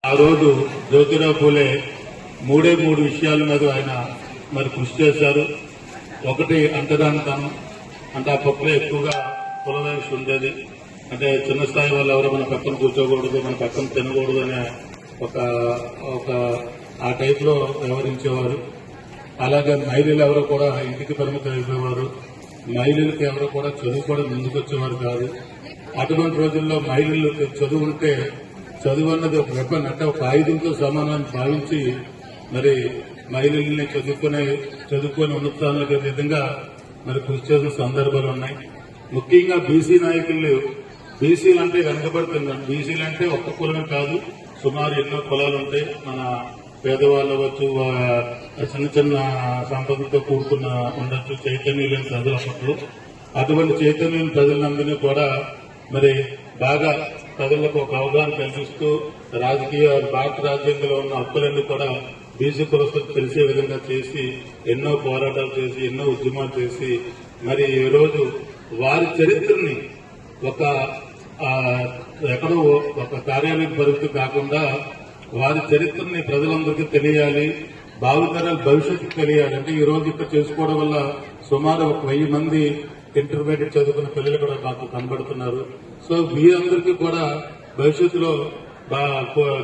ఆ రోజు జ్యోతిరావు పూలే మూడే మూడు విషయాల మీద ఆయన మరి కృషి చేశారు. ఒకటి అంటరానితనం, అంటే అప్పట్లో ఎక్కువగా కుల వయసు ఉండేది. అంటే చిన్న స్థాయి వాళ్ళు ఎవరో మన పక్కన కూర్చోకూడదు, మన పక్కన తినకూడదు అనే ఒక ఒక ఆ టైప్ లో వ్యవహరించేవారు. అలాగే మహిళలు ఎవరో కూడా ఇంటికి పరిమితం అయిపోయేవారు. మహిళలకు ఎవరో కూడా చదువు కూడా ముందుకొచ్చేవారు కాదు. అటువంటి రోజుల్లో మహిళలు చదువు ఉంటే చదువు అన్నది ఒక వెపన్, అంటే ఒక ఆయుధంతో సమానాన్ని భావించి మరి మహిళల్ని చదువుకొని ఉన్నతానికి విధంగా మరి కృషి చేసిన సందర్భాలు ఉన్నాయి. ముఖ్యంగా బీసీ నాయకులు, బీసీలు అంటే వెనకబడుతున్నారు. బీసీలు అంటే ఒక్క కులమే కాదు, సుమారు ఎన్నో కులాలు ఉంటాయి. మన పేదవాళ్ళు అవ్వచ్చు, చిన్న చిన్న సంపదతో కూడుకున్న ఉండొచ్చు, చైతన్యం లేని ప్రజలు అప్పట్లో. అటువంటి చైతన్యం ప్రజలందరినీ కూడా మరి బాగా ప్రజలకు ఒక అవగాహన కల్పిస్తూ భారత రాజ్యాంగంలో ఉన్న హక్కులన్నీ కూడా బీసీ కులస్తులకు తెలిసే విధంగా చేసి ఎన్నో పోరాటాలు చేసి ఎన్నో ఉద్యమాలు చేసి మరి ఈ రోజు వారి చరిత్రని ఒక ఎక్కడో ఒక కార్యాలయం పరిస్థితి కాకుండా వారి చరిత్రని ప్రజలందరికీ తెలియాలి, భావితరాల భవిష్యత్తు తెలియాలి. అంటే ఈ రోజు ఇక్కడ చేసుకోవడం వల్ల సుమారు 1000 మంది ఇంటర్మీడియట్ చదువుకున్న పిల్లలు కూడా మాకు కనబడుతున్నారు. సో మీరందరికీ కూడా భవిష్యత్తులో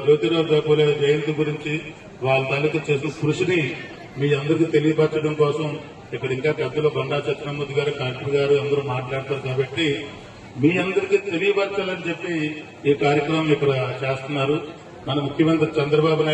జ్యోతిరావు పూలే జయంతి గురించి వాళ్ళ తాలూకు చేసిన కృషిని మీ అందరికీ తెలియపరచడం కోసం ఇక్కడ ఇంకా పెద్దలు బండా సత్యనారాయణ గారు, కలెక్టర్ గారు అందరూ మాట్లాడతారు. కాబట్టి మీ అందరికీ తెలియపరచాలని చెప్పి ఈ కార్యక్రమం ఇక్కడ చేస్తున్నారు. మన ముఖ్యమంత్రి చంద్రబాబు నాయుడు